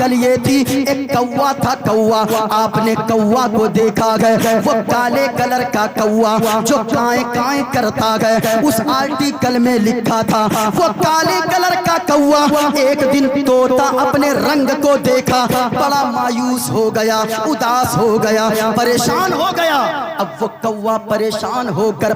عقل یہ تھی، ایک کوا تھا کوا، آپ نے کوا کو دیکھا گئے، وہ کالے کلر کا کوا جو کائیں کائیں کرتا گئے، اس آرٹیکل میں لکھا تھا وہ کالے کلر کا کوا ایک دن طوطا اپنے رنگ کو دیکھا، بڑا مایوس ہو گیا، اداس ہو گیا، پریشان ہو گیا۔ اب وہ کوا پریشان ہو کر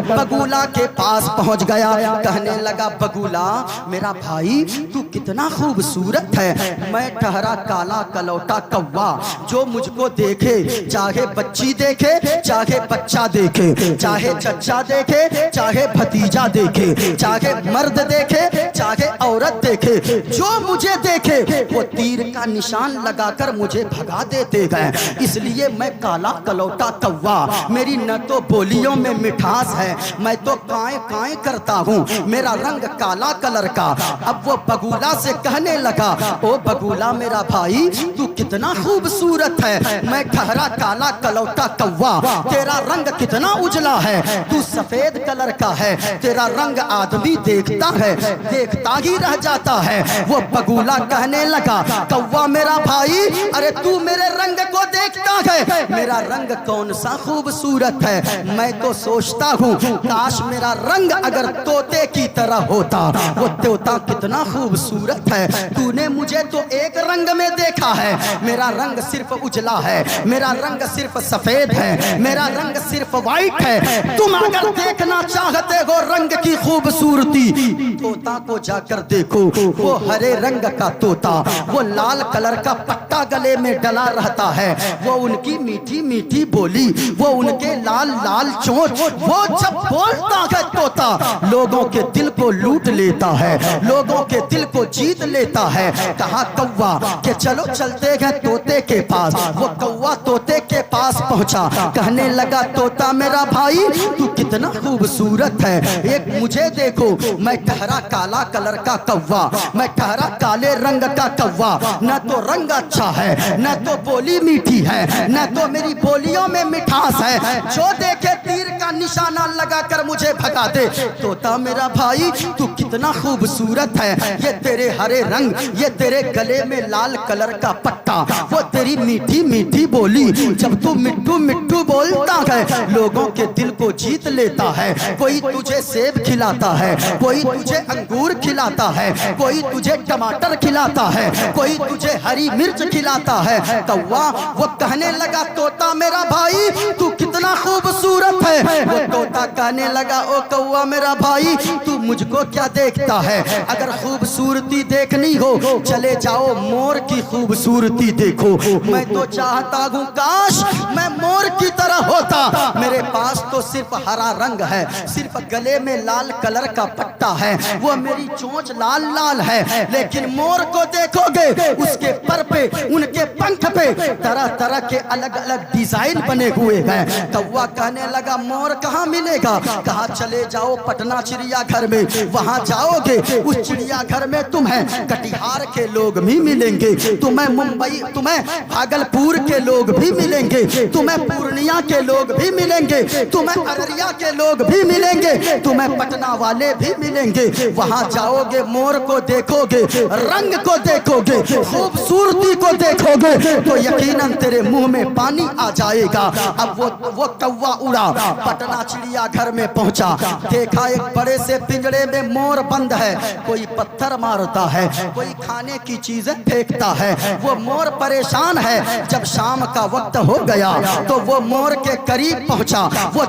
بگولا کے پاس پہنچ گیا، کہنے لگا بگولا میرا بھائی تو کتنا خوبصورت ہے، میں ٹھہرا کالا کلوٹا کوا، جو مجھ کو دیکھے چاہے بچی دیکھے چاہے بچہ دیکھے، چاہے چچا دیکھے چاہے بھتیجا دیکھے، چاہے مرد دیکھے چاہے عورت دیکھے، جو مجھے دیکھے وہ تیر کا نشان لگا کر مجھے بھگا دیتے گئے، اس لیے میں کالا کلوٹا کوا، میری نہ تو بولیوں میں مٹھاس ہے، میں تو کائیں کائیں کرتا ہوں، میرا رنگ کالا کلر کا۔ اب وہ بگولا سے کہنے لگا او بگولا میرا بھائی تو کتنا خوبصورت ہے، میں ٹھہرا کالا کلوٹا کوا، تیرا رنگ کتنا اجلا ہے، تو سفید کلر کا ہے، تیرا رنگ آدمی دیکھتا ہے دیکھتا ہی رہ جاتا ہے۔ وہ بگولا کہنے لگا کوا میرا بھائی ارے تو میرے رنگ کو دیکھتا ہے، میرا رنگ کون سا خوبصورت ہے، میں تو سوچتا ہوں کاش میرا رنگ اگر طوطے کی طرح ہوتا، وہ طوطا کتنا خوبصورت ہے، تو نے مجھے تو ایک رنگ میں دیکھا ہے، میرا رنگ صرف اجلا ہے، میرا رنگ صرف سفید ہے، میرا رنگ صرف وائٹ ہے، تم اگر دیکھنا چاہتے ہو رنگ کی خوبصورتی طوطا کو جا کر دیکھو، وہ ہرے رنگ کا طوطا، وہ لال کلر کا پٹا گلے میں ڈلا رہتا ہے، وہ ان کی میٹھی میٹھی بولی، وہ ان کے لال لال چونچ، وہ جب بولتا ہے طوطا لوگوں کے دل کو لوٹ لیتا ہے، لوگوں کے دل کو جیت لیتا ہے۔ کہا کوا کہ چلو چلتے ہیں طوطے کے پاس، وہ کوا طوطے کے پاس پہنچا، کہنے لگا طوطا میرا بھائی تو کتنا خوبصورت ہے، ایک مجھے دیکھو میں ٹھہرا کالا کلر کا کوا، میں ٹھہرا کالے رنگ کا کوا، نہ تو رنگ اچھا ہے نہ تو بولی میٹھی ہے، نہ تو میری بولیوں میں مٹھاس ہے، جو دیکھے تیر کا نشانہ لگا کر مجھے بھگا دے۔ طوطا میرا بھائی تو کتنا خوبصورت ہے، یہ تیرے ہرے رنگ، یہ تیرے گلے میں لال کلر کا پٹا، وہ تیری میٹھی میٹھی بولی، جب تو مٹھو مٹھو بولتا ہے لوگوں کے دل کو جیت لیتا ہے، کوئی تجھے سیب کھلاتا ہے، کوئی تجھے انگور کھلاتا ہے، کوئی تجھے ٹماٹر کھلاتا ہے، کوئی تجھے ہری مرچ کھلاتا ہے۔ کوا وہ کہنے لگا طوطا میرا بھائی تو کتنا خوبصورت ہے، وہ طوطا کہنے لگا او کوا میرا بھائی تو مجھ کو کیا دیکھتا ہے، اگر خوبصورتی دیکھنی ہو چلے جاؤ مور کی خوبصورتی دیکھو، میں تو چاہتا ہوں کاش میں مور کی طرح ہوتا، میرے پاس تو صرف ہرا رنگ ہے، صرف گلے میں لال کلر کا پٹا ہے، وہ میری چونچ لال لال ہے، لیکن مور کو دیکھو گے اس کے پر پہ ان کے پنکھ پہ طرح طرح کے الگ الگ ڈیزائن بنے ہوئے ہیں۔ کوا کہنے لگا مور کہاں ملے گا، کہا چلے جاؤ پٹنہ چڑیا گھر میں، وہاں جاؤ گے اس چڑیا گھر میں تمہیں کٹیہار کے لوگ بھی ملیں گے، تمہیں ممبئی تمہیں بھاگلپور کے لوگ بھی ملیں گے، تمہیں پورنیہ کے لوگ بھی ملیں گے، تمہیں ارریہ کے لوگ بھی ملیں گے، تمہیں پٹنہ والے بھی ملیں گے، وہاں جاؤ گے مور کو دیکھو گے، رنگ کو دیکھو گے، خوبصورتی کو دیکھو گے تو یقیناً تیرے منہ میں پانی آ جائے گا۔ اب وہ کوا اڑا پٹنہ چڑیا گھر میں پہنچا، دیکھا ایک بڑے سے پنجرے میں مور بند ہے، کوئی پتھر مارتا ہے، کوئی کھانے کی چیزیں پھینکتا ہے، وہ مور پریشان ہے۔ جب شام کا وقت ہو گیا تو وہ مور کے قریب پہنچا، وہ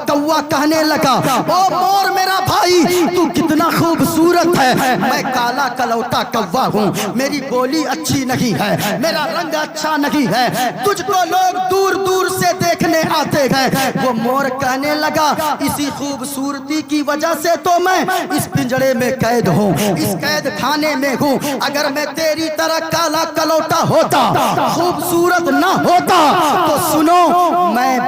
کوا کہنے لگا او مور میرا بھائی تو کتنا خوبصورت ہے، میں کالا کلوٹا کوا ہوں، میری بولی اچھی نہیں ہے، میرا رنگ اچھا نہیں ہے، تجھ کو لوگ دور دور سے دیکھنے آتے ہیں۔ وہ مور کہنے لگا اسی خوبصورتی کی وجہ سے تو میں اس پنجرے میں قید ہوں، اس قید خانے میں ہوں، اگر میں تیری طرح کالا کلوٹا ہوتا، خوبصورت نہ ہوتا تو سنو میں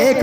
1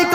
1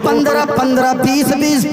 15-15, 20-20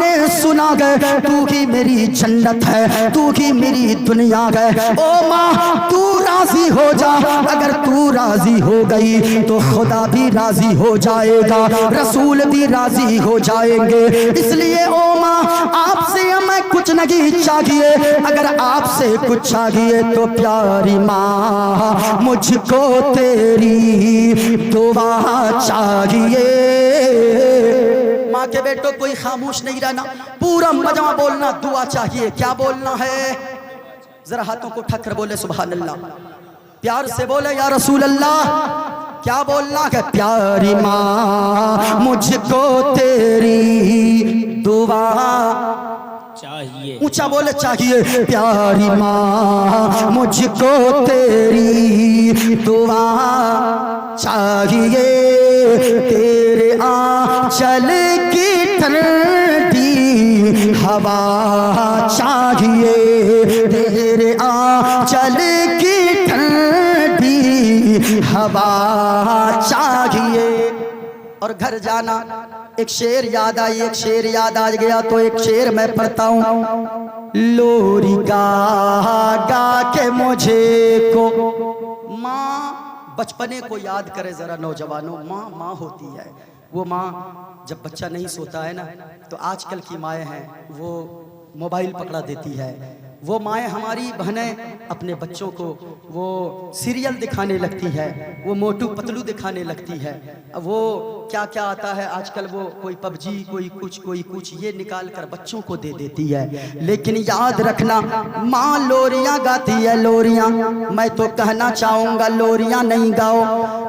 نے سنا گئے تو ہی میری جنت ہے، تو ہی میری دنیا ہے، او ماں تو راضی ہو جا، اگر تو راضی ہو گئی تو خدا بھی راضی ہو جائے گا، رسول بھی راضی ہو جائیں گے۔ اس لیے او ماں آپ سے ہمیں کچھ نہیں چاہیے، اگر آپ سے کچھ چاہیے تو پیاری ماں مجھ کو تیری دعا چاہیے۔ ماں کے بیٹوں کوئی خاموش نہیں رہنا، پورا مجمع بولنا دعا چاہیے۔ کیا بولنا ہے؟ ذرا ہاتھوں کو اٹھا کر بولے سبحان اللہ، پیار سے بولے یا رسول اللہ۔ کیا بولنا ہے؟ پیاری ماں مجھ کو تیری دعا چاہیے، اونچا بولے چاہیے، پیاری ماں مجھ کو تیری دعا چاہیے، تیرے آنچل کی ٹھنڈی ہوا چاہیے، تیرے آنچل کی ٹھنڈی ہوا چاہیے۔ اور گھر جانا، ایک شعر یاد آئی، ایک شعر یاد آ گیا تو ایک شعر میں پڑھتا ہوں۔ لوری گا گا کے مجھے کو، ماں بچپنے کو یاد کرے ذرا نوجوانوں، ماں ماں ہوتی ہے۔ وہ ماں جب بچہ نہیں سوتا ہے نا تو آج کل کی مائیں ہیں وہ موبائل پکڑا دیتی ہے، وہ مائیں ہماری بہنیں اپنے بچوں کو وہ سیریل دکھانے لگتی ہے، وہ موٹو پتلو دکھانے لگتی ہے، وہ کیا کیا آتا ہے آج کل، وہ کوئی پب جی کوئی کچھ یہ نکال کر بچوں کو دے دیتی ہے۔ لیکن یاد رکھنا ماں لوریاں گاتی ہے، لوریاں۔ میں تو کہنا چاہوں گا لوریاں نہیں گاؤ،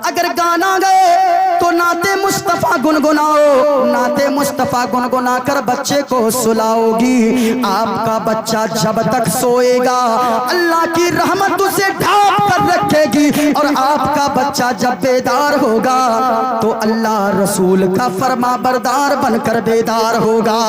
اگر گانا گئے تو نعت مصطفیٰ گنگناؤ، نعت مصطفیٰ گنگنا کر بچے کو سلاؤ گی۔ آپ کا بچہ جب تک سوئے گا اللہ کی رحمت اسے ڈھانپ کر رکھے گی، اور آپ کا بچہ جب بیدار ہوگا تو اللہ رسول کا فرما بردار بن کر بیدار ہوگا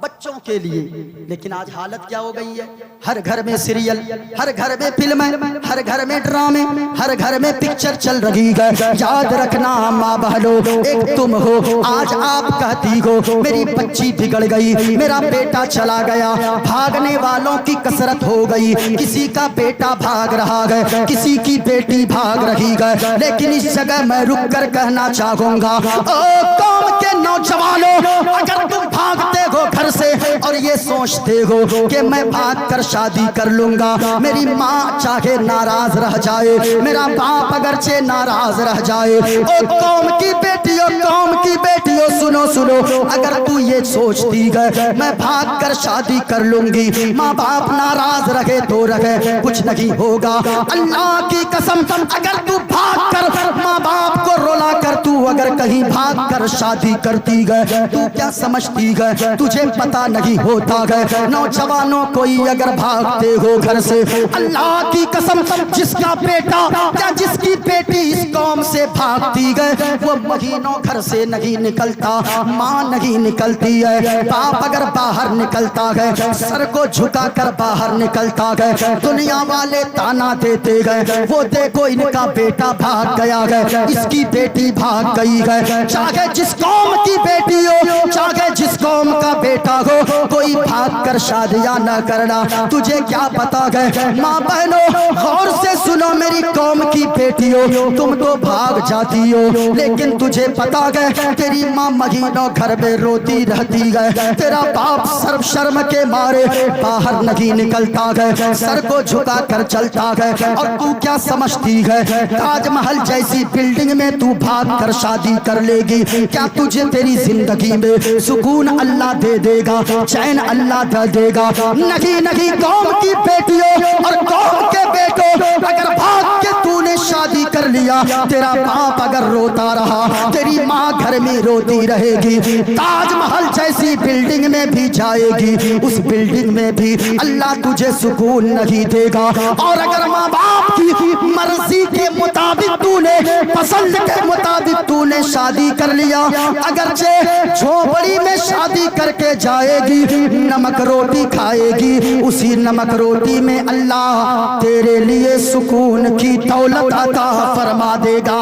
بچوں کے لیے۔ لیکن آج حالت کیا ہو گئی ہے؟ ہر گھر میں سیریل، ہر گھر میں فلمیں، ہر گھر میں ڈرامے، ہر گھر میں پکچر چل رہی ہے۔ یاد رکھنا ماں بہنوں، ایک تم ہو، آج آپ کہتی ہو میری بچی بگڑ گئی، میرا بیٹا چلا گیا، بھاگنے والوں کی کثرت ہو گئی، کسی کا بیٹا بھاگ رہا ہے، کسی کی بیٹی بھاگ رہی ہے، لیکن اس جگہ میں رک کر کہنا چاہوں گا او قوم کے نوجوانوں، اگر تم بھاگتے ہو گھر سے اور یہ سوچتے ہو کہ میں بھاگ کر شادی کر لوں گا، میری ماں چاہے ناراض رہ جائے، میرا باپ اگرچہ ناراض رہ جائے، او قوم کی بیٹیوں، قوم کی بیٹیوں سنو سنو، اگر تو یہ سوچتی ہے میں بھاگ کر شادی کر لوں گی، ماں باپ ناراض رہے تو رہے، کچھ نہیں ہوگا۔ اللہ کی قسم اگر تو بھاگ کر ماں باپ کو رولا کر تو اگر کہیں بھاگ کر شادی کرتی ہے تو کیا سمجھتی ہے تجھے پتا نہیں ہوتا ہے؟ نوجوانوں کوئی اگر بھاگتے ہو گھر سے، اللہ کی قسم جس کا بیٹا یا جس کی بیٹی اس قوم سے بھاگتی ہے وہ مہینوں گھر سے نہیں نکلتا، ماں نہیں نکلتی ہے، باپ اگر باہر نکلتا ہے سر کو جھکا کر باہر نکلتا ہے، دنیا والے تانا دیتے گئے وہ دیکھو ان کا بیٹا بھاگ گیا ہے، اس کی بیٹی بھاگ گئی ہے۔ چاہے جس قوم کی بیٹی ہو، چاہے جس قوم کا بیٹا ہو، کوئی بھاگ کر شادیاں نہ کرنا، تجھے کیا پتا ہے؟ ماں بہنوں غور سے سنو میری قوم کی بیٹیوں، تم تو بھاگ جاتی ہو لیکن تجھے پتا ہے تیری ماں مہینوں گھر میں روتی رہتی ہے، تیرا باپ شرم کے مارے باہر نہیں نکلتا ہے، سر کو جھکا کر چلتا ہے، اور تو کیا سمجھتی ہے تاج محل جیسی بلڈنگ میں تو بھاگ کر شادی کر لے گی؟ کیا تجھے تیری زندگی میں سکون اللہ دے دے گا، چین اللہ دے گا؟ نہیں نہیں، قوم کی بیٹیوں اور قوم کے بیٹوں، اگر بھاگ کے تو نے شادی کر لیا، تیرا باپ اگر روتا رہا، تیری ماں گھر میں روتی رہے گی، تاج محل جیسی بلڈنگ میں بھی جائے گی، اس بلڈنگ میں بھی اللہ تجھے سکون نہیں دے گا۔ اور اگر ماں باپ کی مرضی کے مطابق تو نے، پسند کے مطابق تو نے شادی کر لیا، اگرچہ جھوپڑی میں شادی کر کے جائے گی، نمک روٹی کھائے گی، اسی نمک روٹی میں اللہ تیرے لیے سکون کی دولت عطا فرما دے گا۔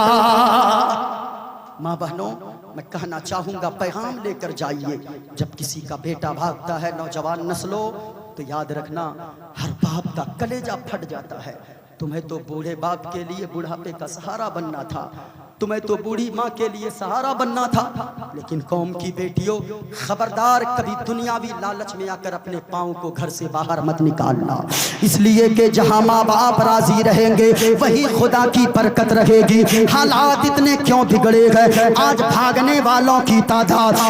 ماں بہنوں میں کہنا چاہوں گا پیغام لے کر جائیے. جب کسی کا بیٹا بھاگتا ہے نوجوان نسلوں تو یاد رکھنا ہر باپ کا کلیجہ پھٹ جاتا ہے. تمہیں تو بوڑھے باپ کے لیے بڑھاپے کا سہارا بننا تھا, تمہیں تو بوڑھی ماں کے لیے سہارا بننا تھا, لیکن قوم کی بیٹیوں خبردار کبھی دنیاوی لالچ میں آ کر اپنے پاؤں کو گھر سے باہر مت نکالنا. اس لیے کہ جہاں ماں باپ راضی رہیں گے وہی خدا کی برکت رہے گی. حالات اتنے کیوں بگڑے گئے؟ آج بھاگنے والوں کی تعداد,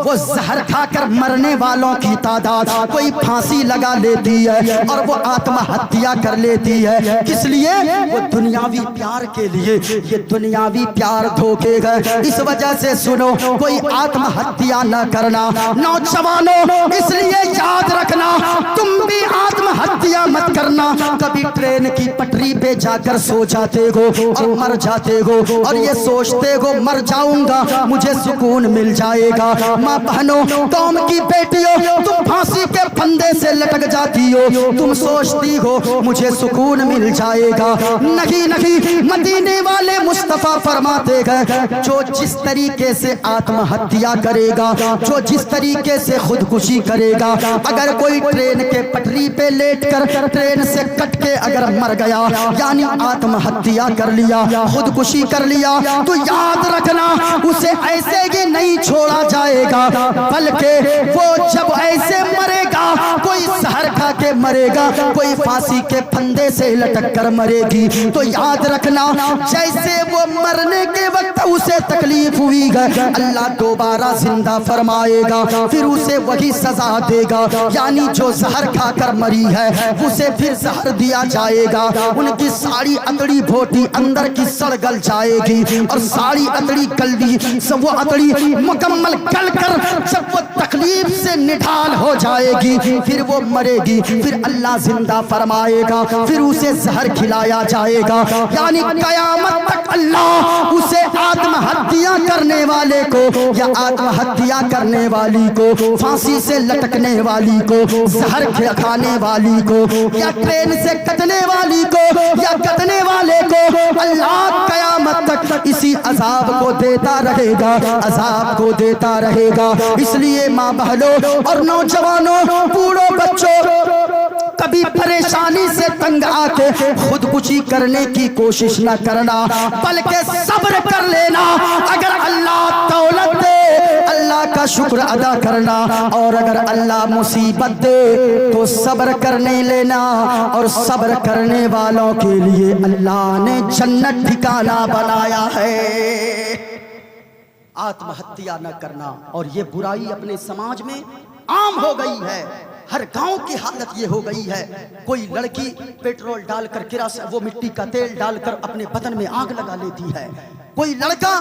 وہ زہر کھا کر مرنے والوں کی تعداد, کوئی پھانسی لگا لیتی ہے اور وہ آتم ہتیا کر لیتی ہے. کس لیے؟ وہ دنیاوی پیار کے لیے. یہ دنیاوی پیار دھوکے گئے. اس وجہ سے سنو, کوئی آتم ہتیا نہ کرنا. نوجوانوں اس لیے یاد رکھنا تم بھی آتم ہتیا مت کرنا. کبھی ٹرین کی پٹری پہ جا کر سو جاتے ہو اور مر جاتے ہو اور یہ سوچتے ہو مر جاؤں گا مجھے سکون مل جائے گا. ماں بہنوں قوم کی بیٹیوں تم پھانسی کے پھندے سے لٹک جاتی ہو, تم سوچتی ہو مجھے سکون مل جائے گا. نہیں نہیں, مدینے والے مصطفیٰ فرماتے گئے جو جس طریقے سے آتم ہتیا کرے گا, جو جس طریقے سے خودکشی کرے گا, اگر کوئی ٹرین کے پٹری پہ لیٹ کر ٹرین سے کٹ کے اگر مر گیا یعنی آتم ہتیا کر لیا, خودکشی کر لیا, تو یاد رکھنا اسے ایسے ہی نہیں چھوڑا جائے گا, بلکہ وہ جب ایسے مرے گا کوئی زہر کھا کے مرے گا, کوئی پھانسی کے پھندے سے لٹک کر مرے گی. تو یاد رکھنا جیسے وہ مرنے کے وقت اسے تکلیف ہوئی ہے اللہ دوبارہ زندہ فرمائے گا, پھر اسے وہی سزا دے گا. یعنی جو زہر کھا کر مری ہے اسے پھر زہر دیا جائے گا. ان کی ساری اتڑی بھوٹی اندر کی سڑ گل جائے گی اور ساری اتڑی گلدی وہ اتڑی مکمل گل کر جب وہ تکلیف سے نڈھال ہو جائے گی پھر وہ مرے گی, پھر اللہ زندہ فرمائے گا, پھر اسے زہر کھلایا جائے گا. یعنی قیامت تک اللہ اسے آتم ہتیا کرنے والے کو یا آتم ہتیا کرنے والی کو, پھانسی سے لٹکنے والی کو, زہر کھانے والی کو, یا ٹرین سے کٹنے والی کو یا کٹنے والے کو اللہ قیامت تک اسی عذاب کو دیتا رہے گا, عذاب کو دیتا رہے گا. اس لیے ماں بہنوں اور نوجوانوں بوڑھوں بچوں کبھی پریشانی سے تنگ آ کے خودکشی کرنے کی کوشش نہ کرنا, بلکہ صبر کر لینا. اگر اللہ دولت دے اللہ کا شکر ادا کرنا, اور اگر اللہ مصیبت دے تو صبر کرنے لینا. اور صبر کرنے والوں کے لیے اللہ نے جنت ٹھکانہ بنایا ہے. آتم ہتیا نہ کرنا, اور یہ برائی اپنے سماج میں عام ہو گئی ہے. ہر گاؤں کی حالت یہ ہو گئی ہے, کوئی لڑکی پیٹرول ڈال کر وہ مٹی کا تیل ڈال کر اپنے بدن میں آگ لگا لیتی ہے, کوئی لڑکا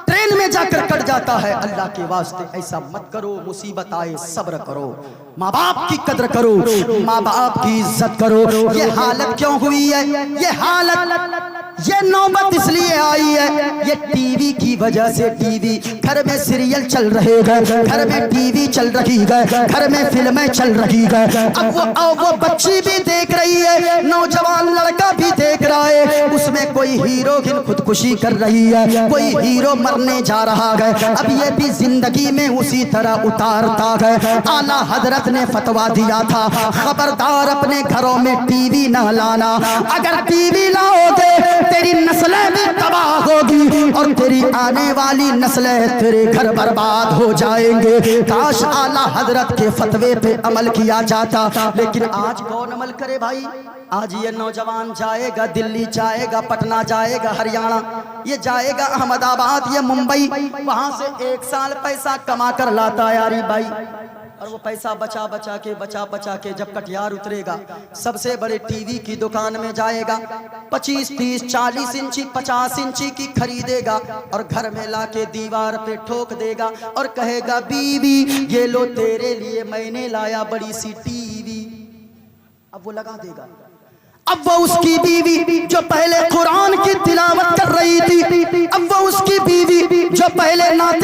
ٹرین میں جا کر کٹ جاتا ہے. اللہ کے واسطے ایسا مت کرو, مصیبت آئے صبر کرو, ماں باپ کی قدر کرو, ماں باپ کی عزت کرو. یہ حالت کیوں ہوئی ہے؟ یہ حالت یہ نوبت اس لیے آئی ہے, یہ ٹی وی کی وجہ سے. ٹی وی گھر میں سیریل چل رہے گئے, گھر میں ٹی وی چل رہی ہے, گھر میں فلمیں چل رہی ہے. اب وہ بچی بھی دیکھ رہی ہے, نوجوان لڑکا بھی دیکھ رہا ہے, اس میں کوئی ہیروئن خودکشی کر رہی ہے, کوئی ہیرو مرنے جا رہا ہے. اب یہ بھی زندگی میں اسی طرح اتارتا ہے. اعلیٰ حضرت نے فتویٰ دیا تھا خبردار اپنے گھروں میں ٹی وی نہ لانا. اگر ٹی وی لاؤ گے تیری نسلیں بھی تباہ ہوگی اور تیری آنے والی نسلیں تیرے گھر برباد ہو جائیں گے. کاش اعلیٰ حضرت کے فتوے پہ عمل کیا جاتا, لیکن آج کون عمل کرے بھائی؟ آج یہ نوجوان جائے گا دلی, جائے گا پٹنہ, جائے گا ہریانہ, یہ جائے گا احمد آباد, یہ ممبئی, وہاں سے 1 سال پیسہ کما کر لاتا ہے یاری بھائی. اور وہ پیسہ بچا بچا کے جب کٹیار اترے گا سب سے بڑے ٹی وی کی دکان میں جائے گا, 25 30 40 انچی 50 انچی کی خریدے گا اور گھر میں لا کے دیوار پہ ٹھوک دے گا اور کہے گا بیوی یہ لو تیرے لیے میں نے لایا بڑی سی ٹی وی. اب وہ لگا دے گا. اب وہ اس کی بیوی جو پہلے قرآن کی تلاوت کر رہی تھی, اب وہ اس کی بیوی جو پہلے نعت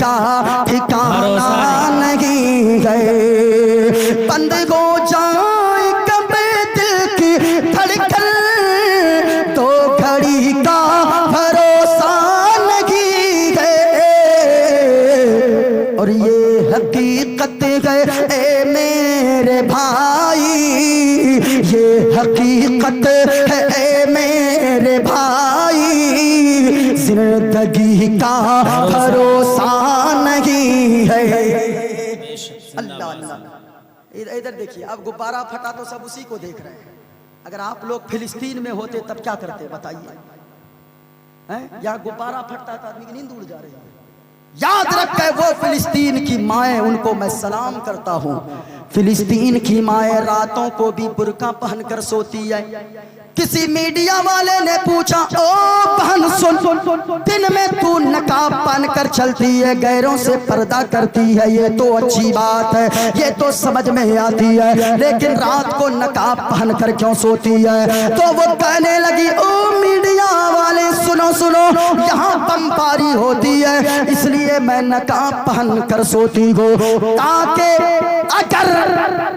کا ٹھکانہ نہیں ہے، بند ہو جائے کب دل کی دھڑکن تو گھڑی کا بھروسہ نہیں ہے، اور یہ حقیقت ہے اے میرے بھائی، یہ حقیقت ہے اے میرے بھائی، زندگی کا بھروسہ نہیں ہے۔ اللہ اللہ، ادھر دیکھیے، اب غبارہ پھٹا تو سب اسی کو دیکھ رہے ہیں، اگر آپ لوگ فلسطین میں ہوتے تب کیا کرتے بتائیے؟ یا غبارہ پھٹتا تھا آدمی کی نیند اڑ جا رہی ہے۔ یاد رکھے وہ فلسطین کی مائیں، ان کو میں سلام کرتا ہوں، فلسطین کی مائیں راتوں کو بھی برقع پہن کر سوتی ہے۔ کسی میڈیا والے نے پوچھا، او بہن سن، دن میں تو نقاب پہن کر چلتی ہے، غیروں سے پردہ کرتی ہے، یہ تو اچھی بات ہے، یہ تو سمجھ میں آتی ہے، لیکن رات کو نقاب پہن کر کیوں سوتی ہے؟ تو وہ کہنے لگی، او میڈیا والے سنو سنو، یہاں بمباری ہوتی ہے، اس لیے میں نقاب پہن کر سوتی ہوں، تاکہ اگر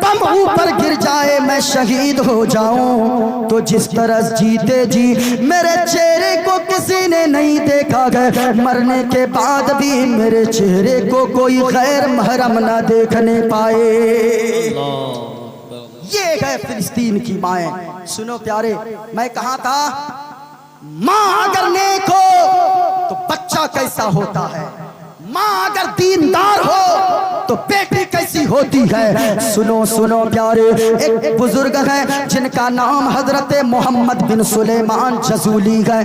بم اوپر گر جائے میں شہید ہو جاؤں تو جس طرح جیتے جی میرے چہرے کو کسی نے نہیں دیکھا گیا، مرنے کے بعد بھی میرے چہرے کو کوئی غیر محرم نہ دیکھنے پائے۔ یہ ہے فلسطین کی مائیں۔ سنو پیارے، میں کہا تھا ماں اگر نیک ہو تو بچہ کیسا ہوتا ہے، ماں اگر دیندار ہو تو بیٹی کیسی ہوتی ہے۔ سنو سنو پیارے، ایک بزرگ ہیں جن کا نام حضرت محمد بن سلیمان جزولی ہے۔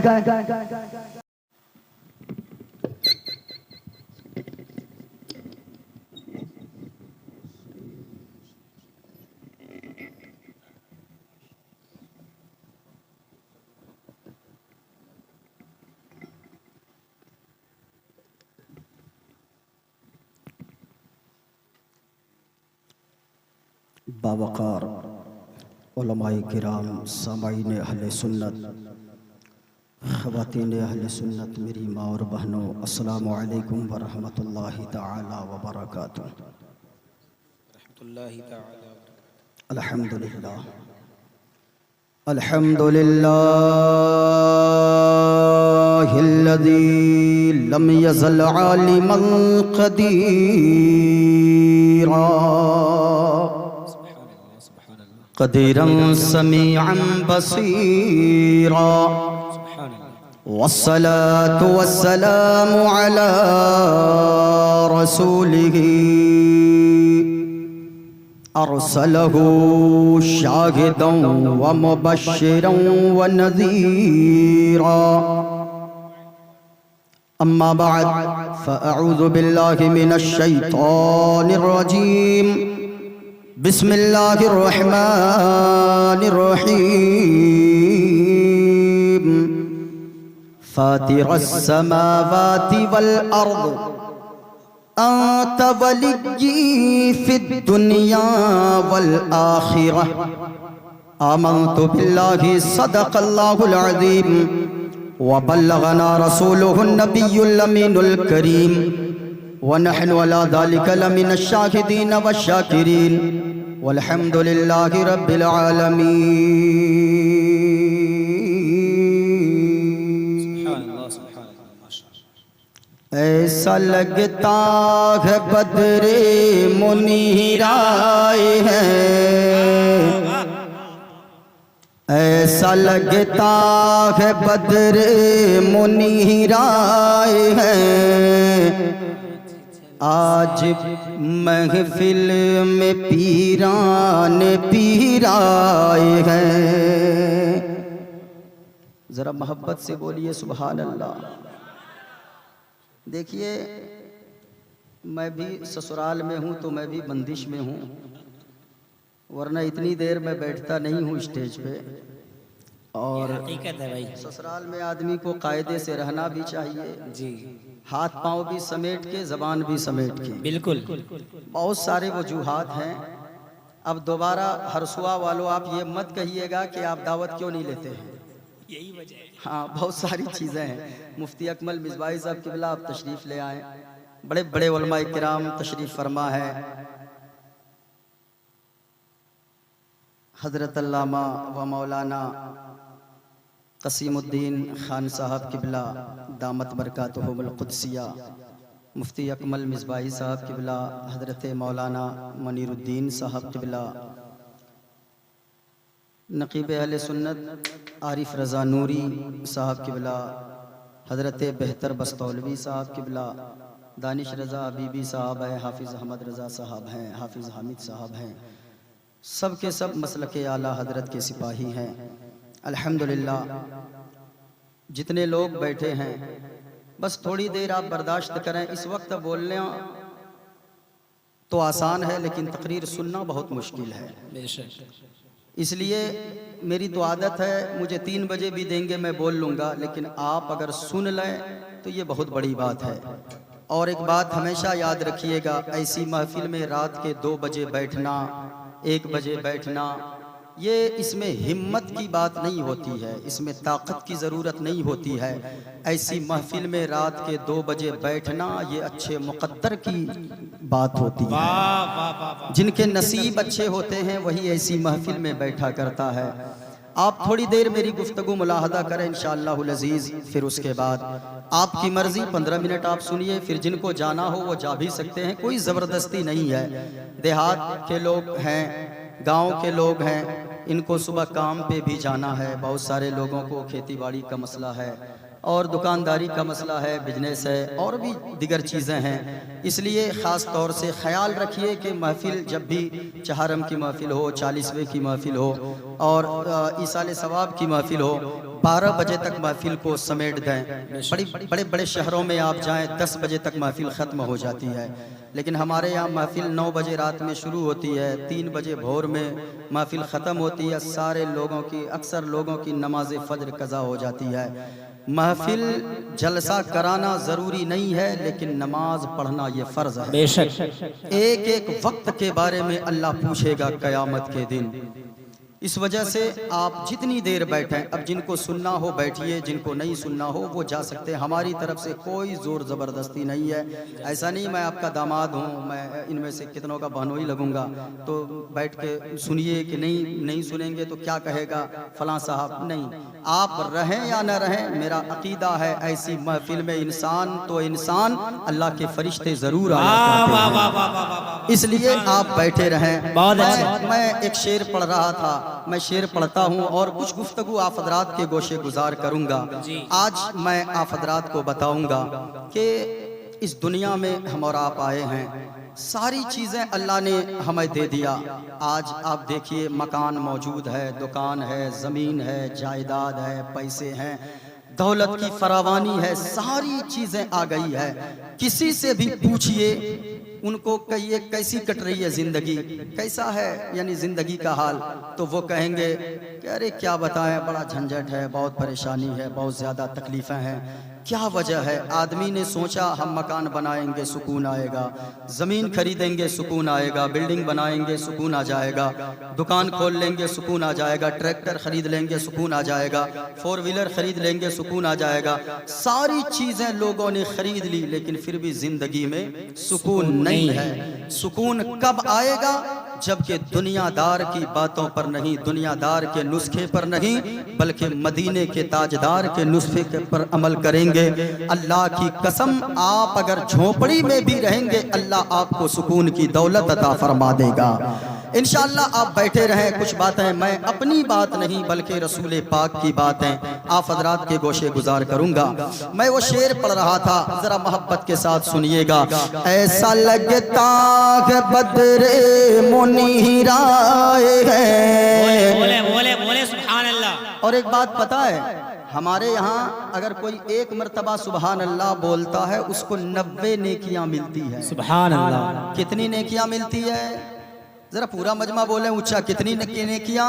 باوقار علماء کرام، سامعین اہل سنت، خواتین اہل سنت، میری ماں اور بہنوں، السلام علیکم ورحمۃ اللہ تعالی وبرکاتہ۔ الحمدللہ الحمدللہ الذی لم یزل عالما قدیرا قدیرا سمیعا بصیرا، والصلاة والسلام على رسوله أرسله شاهدا ومبشرا ونذيرا، أما بعد فأعوذ بالله من الشيطان الرجيم، بسم الله الرحمن الرحيم، فاطر السماوات والأرض أنت وليي في الدنيا والآخرة، آمنت بالله صدق الله العظيم، وبلغنا رسوله النبي الأمين الكريم، ونحن على ذلك لمن الشاهدين والشاكرين، والحمد لله رب العالمين۔ ایسا لگتا ہے بدر منیر آئے ہیں، ایسا لگتا ہے بدر منیر آئے ہیں، آج محفل میں پیران پیر آئے ہیں۔ ذرا محبت سے بولیے سبحان اللہ۔ دیکھیے، میں بھی سسرال میں ہوں تو میں بھی بندش میں ہوں، ورنہ اتنی دیر میں بیٹھتا نہیں ہوں اسٹیج پہ، اور حقیقت ہے بھائی، سسرال میں آدمی کو قاعدے سے رہنا بھی چاہیے، جی ہاتھ پاؤں بھی سمیٹ کے، زبان بھی سمیٹ کے۔ بالکل، بہت سارے وجوہات ہیں۔ اب دوبارہ ہرسوا والوں آپ یہ مت کہیے گا کہ آپ دعوت کیوں نہیں لیتے ہیں، یہی وجہ ہے. ہاں بہت ساری چیزیں ہیں. مفتی اکمل مصباحی صاحب قبلہ آپ تشریف لے آئیں. بڑے بڑے علماء کرام تشریف فرما ہے. حضرت علامہ و مولانا قسیم الدین خان صاحب قبلہ دامت برکاتہم القدسیہ، مفتی اکمل مصباحی صاحب قبلہ، حضرت مولانا منیر الدین صاحب قبلہ، نقیب اہل سنت عارف رضا نوری صاحب قبلہ، حضرت بہتر بستولوی صاحب قبلہ، دانش رضا حبیبی صاحب ہیں، حافظ احمد رضا صاحب ہیں، حافظ حامد صاحب ہیں. سب کے سب مسلک اعلیٰ حضرت کے سپاہی ہیں. الحمدللہ جتنے لوگ بیٹھے ہیں بس تھوڑی دیر آپ برداشت کریں. اس وقت بولنا تو آسان ہے لیکن تقریر سننا بہت مشکل ہے. بے شک. اس لیے میری تو عادت ہے مجھے 3 بجے بھی دیں گے میں بول لوں گا، لیکن آپ اگر سن لیں تو یہ بہت بڑی بات ہے. اور ایک بات ہمیشہ یاد رکھیے گا، ایسی محفل میں رات کے 2 بجے بیٹھنا، 1 بجے بیٹھنا، یہ اس میں ہمت کی بات نہیں ہوتی ہے، اس میں طاقت کی ضرورت نہیں ہوتی ہے. ایسی محفل میں رات کے 2 بجے بیٹھنا یہ اچھے مقدر کی بات ہوتی ہے. جن کے نصیب اچھے ہوتے ہیں وہی ایسی محفل میں بیٹھا کرتا ہے. آپ تھوڑی دیر میری گفتگو ملاحظہ کریں انشاءاللہ العزیز، پھر اس کے بعد آپ کی مرضی 15 منٹ آپ سنیے، پھر جن کو جانا ہو وہ جا بھی سکتے ہیں، کوئی زبردستی نہیں ہے. دیہات کے لوگ ہیں، گاؤں کے لوگ ہیں، ان کو صبح کام پہ بھی جانا ہے. بہت سارے لوگوں کو کھیتی باڑی کا مسئلہ ہے اور دکانداری کا مسئلہ ہے، بزنس ہے اور بھی دیگر چیزیں ہیں. اس لیے خاص طور سے خیال رکھیے کہ محفل جب بھی چہارم کی محفل ہو، 40ویں کی محفل ہو اور ایصال ثواب کی محفل ہو، 12 بجے تک محفل کو سمیٹ دیں. بڑے بڑے شہروں میں آپ جائیں 10 بجے تک محفل ختم ہو جاتی ہے، لیکن ہمارے یہاں محفل 9 بجے رات میں شروع ہوتی ہے، 3 بجے بھور میں محفل ختم ہوتی ہے. سارے لوگوں کی، اکثر لوگوں کی نماز فجر قضا ہو جاتی ہے. محفل جلسہ کرانا ضروری نہیں ہے لیکن نماز پڑھنا یہ فرض ہے. بے شک. ایک ایک وقت کے بارے میں اللہ پوچھے گا قیامت کے دن. اس وجہ سے آپ جتنی دیر بیٹھیں، اب جن کو سننا ہو بیٹھیے، جن کو نہیں سننا ہو وہ جا سکتے ہیں. ہماری طرف سے کوئی زور زبردستی نہیں ہے. ایسا نہیں میں آپ کا داماد ہوں، میں ان میں سے کتنوں کا بہنوئی لگوں گا تو بیٹھ کے سنیے کہ نہیں سنیں گے تو کیا کہے گا فلاں صاحب. نہیں، آپ رہیں یا نہ رہیں، میرا عقیدہ ہے ایسی محفل میں انسان تو انسان، اللہ کے فرشتے ضرور آیا کرتے ہیں. اس لیے آپ بیٹھے رہیں. میں ایک شعر پڑھ رہا تھا، میں شعر پڑھتا ہوں اور کچھ گفتگو آپ حضرات کے گوشے گزار کروں گا. آج میں آپ حضرات کو بتاؤں گا کہ اس دنیا میں ہم اور آپ آئے ہیں، ساری چیزیں اللہ نے ہمیں دے دیا. آج آپ دیکھیے مکان موجود ہے، دکان ہے، زمین ہے، جائیداد ہے، پیسے ہیں، دولت کی فراوانی ہے، ساری چیزیں آ گئی ہے. کسی سے بھی پوچھئے ان کو کہیے کیسی کٹ رہی ہے زندگی، کیسا ہے یعنی زندگی کا حال، تو وہ کہیں گے کہ ارے کیا بتائیں، بڑا جھنجھٹ ہے، بہت پریشانی ہے، بہت زیادہ تکلیفیں ہیں. کیا وجہ ہے؟ آدمی نے سوچا ہم مکان بنائیں گے سکون آئے گا، زمین خریدیں گے سکون آئے گا، بلڈنگ بنائیں گے سکون آ جائے گا، دکان کھول لیں گے سکون آ جائے گا، ٹریکٹر خرید لیں گے سکون آ جائے گا، 4 ویلر خرید لیں گے سکون آ جائے گا. ساری چیزیں لوگوں نے خرید لی لیکن پھر بھی زندگی میں سکون نہیں ہے. سکون کب آئے گا؟ جبکہ دنیا دار کی باتوں پر نہیں، دنیا دار کے نسخے پر نہیں، بلکہ مدینے کے تاجدار کے نسخے پر عمل کریں گے. اللہ کی قسم آپ اگر جھونپڑی میں بھی رہیں گے اللہ آپ کو سکون کی دولت عطا فرما دے گا. انشاءاللہ آپ بیٹھے رہیں. کچھ باتیں میں اپنی بات نہیں بلکہ رسول پاک کی باتیں آپ حضرات کے گوشے گزار کروں گا. میں وہ شعر پڑھ رہا تھا، ذرا محبت کے ساتھ سنیے گا. ایسا لگتا ہے بدر منیر آئے ہیں. بولے سبحان اللہ. اور ایک بات پتہ ہے، ہمارے یہاں اگر کوئی 1 مرتبہ سبحان اللہ بولتا ہے اس کو 90 نیکیاں ملتی ہے. سبحان اللہ. کتنی نیکیاں ملتی ہے؟ ذرا پورا مجمع بولیں اونچا، کتنی نیکیاں؟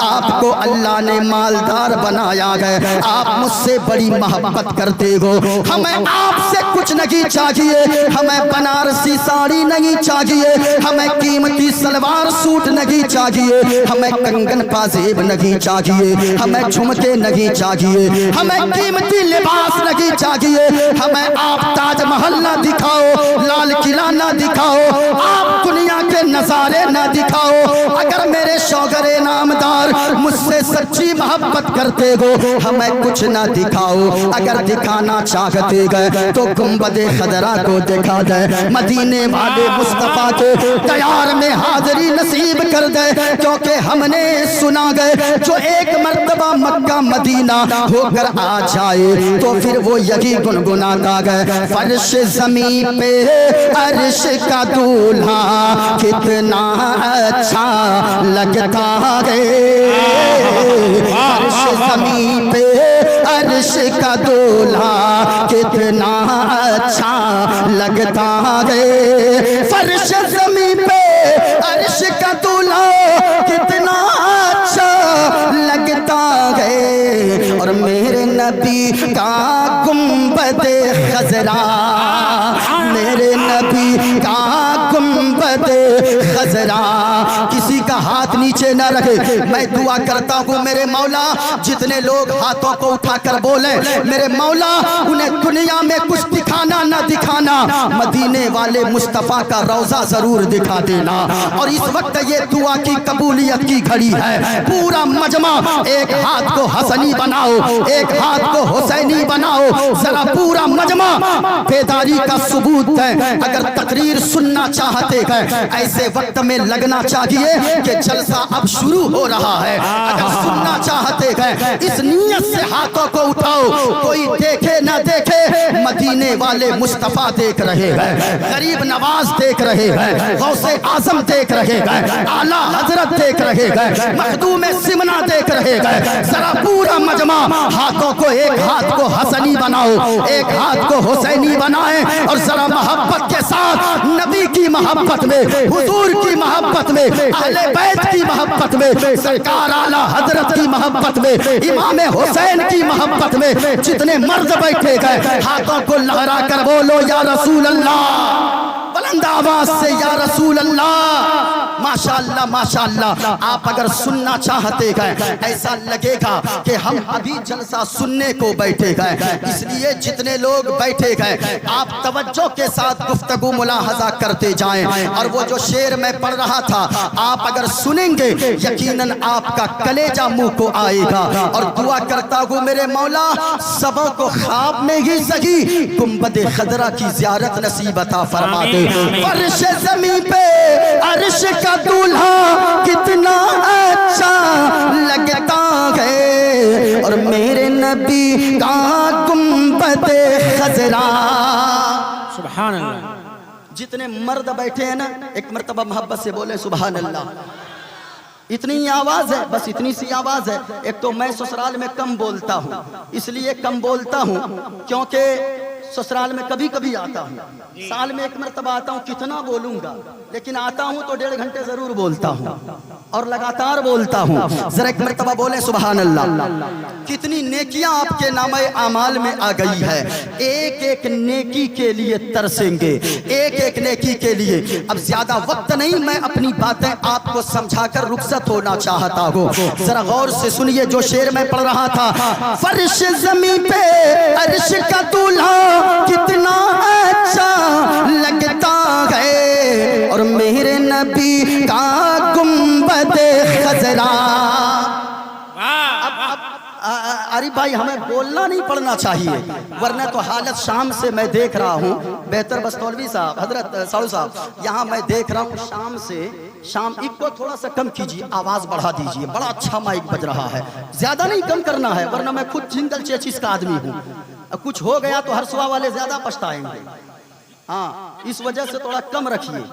آپ کو اللہ نے مالدار بنایا ہے, آپ مجھ سے بڑی محبت کرتے ہو, ہمیں آپ سے کچھ نہیں چاہیے, ہمیں بنارسی ساڑی نہیں چاہیے, ہمیں قیمتی سلوار سوٹ نہیں چاہیے, ہمیں کنگن پازیب نہیں چاہیے, ہمیں جھمکے نہیں چاہیے, ہمیں قیمتی لباس نہیں چاہیے, ہمیں آپ تاج محل نہ دکھاؤ, لال قلعہ نہ دکھاؤ, آپ دنیا کے نظارے نہ دکھاؤ. اگر میرے شوہر نامدار مجھ سے سچی محبت کرتے ہو ہمیں کچھ نہ دکھاؤ, اگر دکھانا چاہتے گئے تو گنبد خضرا کو دکھا دے, مدینے والے مصطفیٰ کو دیار میں حاضری نصیب کر دے, کیونکہ ہم نے سنا گئے جو ایک مرتبہ مکہ مدینہ ہو کر آ جائے تو پھر وہ یہی گنگناتا گئے, فرش زمین پہ عرش کا دولہا کتنا اچھا لگتا ہے, فرش زمین پہ عرش کا دولہا کتنا اچھا لگتا ہے, فرش زمین پہ عرش کا دولہا کتنا اچھا لگتا ہے, اور میرے نبی کا گنبد خضرا, میرے نبی کا گنبد خضرا, کسی کا ہاتھ نیچے نہ رکھے. میں دعا کرتا ہوں میرے مولا جتنے لوگ ہاتھوں کو اٹھا کر بولیں میرے مولا انہیں دنیا میں کچھ دکھانا نہ دکھانا, مدینے والے مصطفیٰ کا روضہ ضرور دکھا دینا. اور اس وقت یہ دعا کی قبولیت کی گھڑی ہے, پورا مجمع ایک ہاتھ کو حسنی بناؤ, ایک ہاتھ کو حسینی بناؤ, ذرا پورا مجمع بیداری کا ثبوت ہے. اگر تقریر سننا چاہتے ہیں ایسے وقت میں لگنا چاہیے کہ جلسہ اب شروع ہو رہا ہے, اگر سننا چاہتے ہیں اس نیت سے ہاتھوں کو اٹھاؤ, کوئی دیکھے نہ دیکھے مدینے والے مصطفیٰ دیکھ رہے ہیں, غریب نواز دیکھ رہے ہیں, غوث اعظم دیکھ رہے ہیں, اعلیٰ حضرت دیکھ رہے ہیں, مخدوم سمنا دیکھ رہے ہیں. ذرا پورا مجمع ہاتھوں کو, ایک ہاتھ کو حسنی بناؤ, ایک ہاتھ کو حسینی بنائیں, اور ذرا محبت کے ساتھ نبی کی محبت میں, حضور کی محبت میں, اہل بیت کی محبت میں, سرکار اعلیٰ حضرت کی محبت میں, امام حسین کی محبت میں جتنے مرد بیٹھے گئے ہاتھوں کو لہرا کر بولو یا رسول اللہ, بلند آواز سے یا رسول اللہ. ماشاءاللہ ماشاءاللہ. آپ اگر سننا چاہتے ہیں ایسا لگے گا کہ ہم ابھی جلسہ سننے کو بیٹھے گئے, اس لیے جتنے لوگ بیٹھے گئے آپ توجہ کے ساتھ گفتگو ملاحظہ کرتے جائیں. اور وہ جو شعر میں پڑھ رہا تھا آپ اگر سنیں گے یقیناً آپ کا کلیجہ منہ کو آئے گا. اور دعا کرتا ہوں میرے مولا سبوں کو خواب میں ہی سہی گنبد خضرا کی زیارت نصیب عطا فرما دے. فرش زمین پہ عرش کا دولہا کتنا اچھا لگتا ہے, اور میرے نبی کا گنبد خضرا. سبحان اللہ. جتنے مرد بیٹھے ہیں نا ایک مرتبہ محبت سے بولے سبحان اللہ. اتنی آواز ہے, بس اتنی سی آواز ہے. ایک تو میں سسرال میں کم بولتا ہوں, اس لیے کم بولتا ہوں کیونکہ سسرال میں کبھی کبھی آتا ہوں, سال میں ایک مرتبہ آتا ہوں, کتنا بولوں گا, لیکن آتا ہوں تو 1.5 گھنٹے ضرور بولتا ہوں اور لگاتار بولتا ہوں. ذرا ایک مرتبہ بولیں سبحان اللہ. کتنی نیکیاں آپ کے نامہ اعمال میں آ گئی ہے, ایک ایک نیکی کے لیے ترسیں گے, ایک ایک نیکی کے لیے. اب زیادہ وقت نہیں, میں اپنی باتیں آپ کو سمجھا کر رخصت ہونا چاہتا ہوں. ذرا غور سے سنیے جو شعر میں پڑھ رہا تھا, فرش زمین پہ عرش کا دولہا کتنا اچھا لگتا ہے, اور میرے نبی کا گنبد خضرا. عارف بھائی ہمیں بولنا نہیں پڑنا چاہیے ورنہ تو حالت شام سے میں دیکھ رہا ہوں, بہتر بستولوی صاحب, حضرت ساڑو صاحب, یہاں میں دیکھ رہا ہوں شام سے, شام ایک کو تھوڑا سا کم کیجیے, آواز بڑھا دیجیے, بڑا اچھا مائک بج رہا ہے, زیادہ نہیں کم کرنا ہے ورنہ میں خود جنگل چیچیس کا آدمی ہوں, کچھ ہو گیا تو ہرسوا والے زیادہ پچھتائیں گے. ہاں اس وجہ سے تھوڑا کم رکھیے,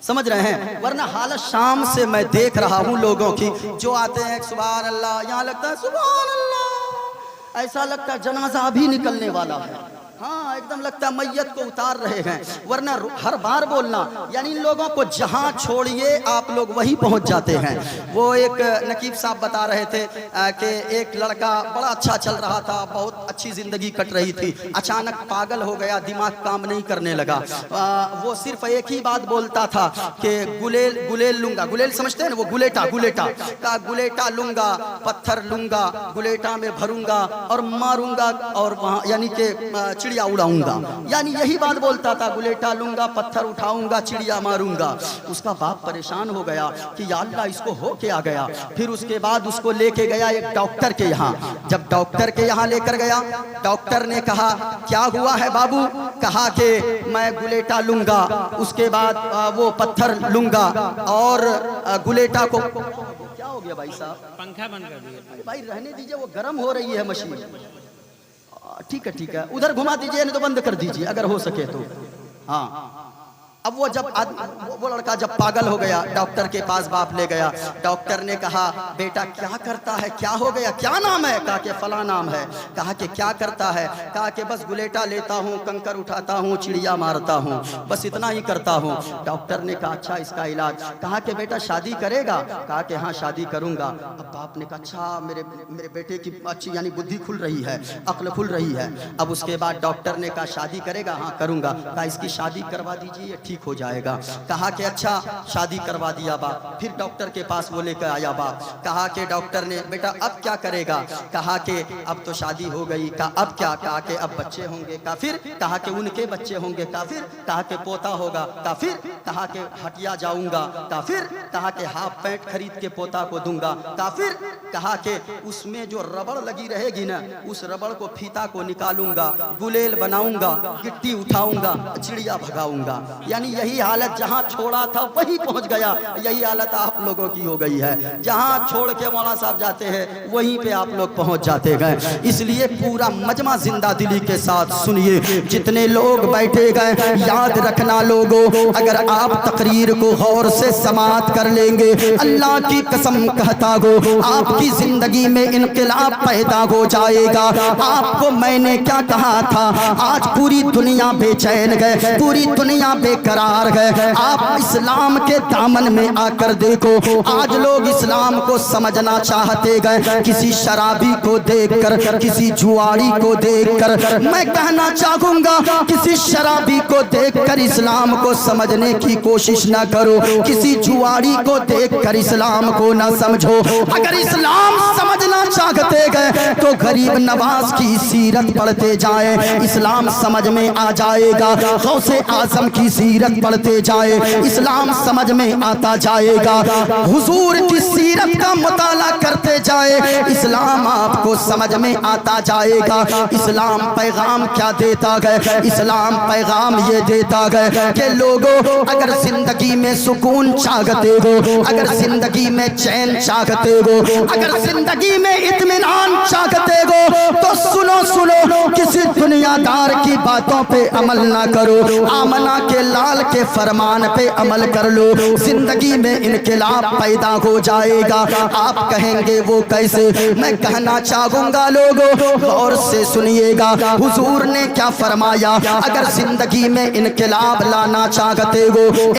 سمجھ رہے ہیں, ورنہ حالت شام سے میں دیکھ رہا ہوں لوگوں کی جو آتے ہیں سبحان اللہ, یہاں لگتا ہے سبحان اللہ, ایسا لگتا ہے جنازہ ابھی نکلنے والا ہے. ہاں ایک دم لگتا ہے میت کو اتار رہے ہیں، ورنہ ہر بار بولنا یعنی ان لوگوں کو جہاں چھوڑیے آپ لوگ وہیں پہنچ جاتے ہیں۔ وہ ایک نقیب صاحب بتا رہے تھے کہ ایک لڑکا بڑا اچھا چل رہا تھا، بہت اچھی زندگی کٹ رہی تھی، اچانک پاگل ہو گیا، دماغ کام نہیں کرنے لگا۔ وہ صرف ایک ہی بات بولتا تھا کہ گلیل لوں گا، گلیل سمجھتے ہیں نا، وہ گلیٹا کہا گلیٹا لوں گا، پتھر لوں گا، گلیٹا میں بھروں گا اور ماروں گا، اور وہاں یعنی کہ چڑیا اڑاؤں گا، یعنی یہی بات بولتا تھا، گلیٹا لوں گا، پتھر اٹھاؤں گا، چڑیا ماروں گا۔ اس کا باپ پریشان ہو گیا کہ یا اللہ اس کو ہو کیا گیا۔ پھر اس کے بعد اس کو لے کے گیا ایک ڈاکٹر کے یہاں۔ جب ڈاکٹر کے یہاں لے کر گیا، ڈاکٹر نے کہا کیا ہوا ہے بابو؟ کہا کہ میں گلیٹا لوں گا، اس کے بعد وہ پتھر لوں گا اور گلیٹا کو کیا ہو گیا بھائی صاحب؟ پنکھا بند کر دیجیے بھائی رہنے دیجئے، وہ گرم ہو رہی ہے مشین۔ ٹھیک ہے ادھر گھما دیجئے، نہیں تو بند کر دیجئے اگر ہو سکے تو۔ ہاں اب وہ لڑکا جب پاگل ہو گیا، ڈاکٹر کے پاس باپ لے گیا۔ ڈاکٹر نے کہا بیٹا کیا کرتا ہے، کیا ہو گیا، کیا نام ہے؟ کہا کہ فلاں نام ہے۔ کہا کہ کیا کرتا ہے؟ کہا کہ بس گلیٹا لیتا ہوں، کنکر اٹھاتا ہوں، چڑیا مارتا ہوں، بس اتنا ہی کرتا ہوں۔ ڈاکٹر نے کہا اچھا اس کا علاج؟ کہا کہ بیٹا شادی کرے گا؟ کہا کہ ہاں شادی کروں گا۔ اب باپ نے کہا اچھا میرے بیٹے کی اچھی یعنی بدھی کھل رہی ہے، عقل کھل رہی ہے۔ اب اس کے بعد ڈاکٹر نے کہا شادی کرے گا؟ ہاں کروں گا۔ کہا اس کی شادی کروا دیجیے، ٹھیک ہو جائے گا۔ کہا کہ اچھا شادی کروا دیا باپ۔ پھر ڈاکٹر کے پاس وہ لے کر آیا باپ۔ کہا کہ ڈاکٹر نے بیٹا اب کیا کرے گا؟ کہا کہ اب تو شادی ہو گئی۔ کہا اب کیا؟ کہا کہ اب بچے ہوں گے۔ کہا پھر؟ کہا کہ ان کے بچے ہوں گے۔ کہا پھر؟ کہا کہ پوتا ہوگا۔ کہا پھر؟ کہا کہ ہٹیا جاؤں گا۔ کہا پھر؟ کہا کہ ہاف پینٹ خرید کے پوتا کو دوں گا۔ کہا پھر؟ کہا کہ اس میں جو ربڑ لگی رہے گی نا، اس ربڑ کو پھیتا کو نکالوں گا، گلیل بناؤں گا، گٹی اٹھاؤں گا، چڑیا بھگاؤں گا۔ یعنی یہی حالت جہاں چھوڑا تھا وہی پہنچ گیا۔ یہی حالت آپ لوگوں کی ہو گئی ہے، جہاں چھوڑ کے مولانا صاحب جاتے ہیں وہیں پہ آپ لوگ پہنچ جاتے گئے۔ اس لیے پورا مجمع زندہ دلی کے ساتھ سنیے، جتنے لوگ بیٹھے گئے یاد رکھنا لوگوں، اگر آپ تقریر کو غور سے سماعت کر لیں گے، اللہ کی قسم کہتا ہو آپ کی زندگی میں انقلاب پیدا ہو جائے گا۔ آپ کو میں نے کیا کہا تھا؟ آج پوری دنیا بے چین گئے، پوری دنیا بے قرار گئے۔ آپ اسلام کے دامن میں آ کر دیکھو، آج لوگ اسلام کو سمجھنا چاہتے گئے، کسی شرابی کو دیکھ کر، کسی جواری کو دیکھ کر۔ میں کہنا چاہوں گا کسی شرابی کو دیکھ کر اسلام کو سمجھنے کی کوشش نہ کرو، کسی جواری کو دیکھ کر اسلام کو نہ سمجھو۔ اگر اسلام سمجھنا چاہتے گئے تو غریب نواز کی سیرت پڑھتے جائیں، اسلام سمجھ میں آ جائے گا۔ غوث اعظم کی سیرت پڑھتے جائے، اسلام سمجھ میں آتا جائے گا۔ حضور کی سیرت کا مطالعہ کرتے جائے، اسلام آپ کو سمجھ میں آتا جائے گا۔ اسلام پیغام کیا دیتا گئے؟ اسلام پیغام یہ دیتا گئے کہ لوگوں اگر زندگی میں سکون چاہتے ہو، اگر زندگی میں چین چاہتے ہو، اگر زندگی میں اطمینان چاہتے ہو تو سنو، کسی دنیا دار کی باتوں پہ عمل نہ کرو، آمنہ کے لال کے فرمان پہ عمل کر لو، زندگی میں انقلاب پیدا ہو جائے گا۔ آپ کہیں گے وہ کیسے؟ میں کہنا چاہوں گا لوگوں غور سے سنیے گا، حضور نے کیا فرمایا؟ اگر زندگی میں انقلاب لانا چاہتے ہو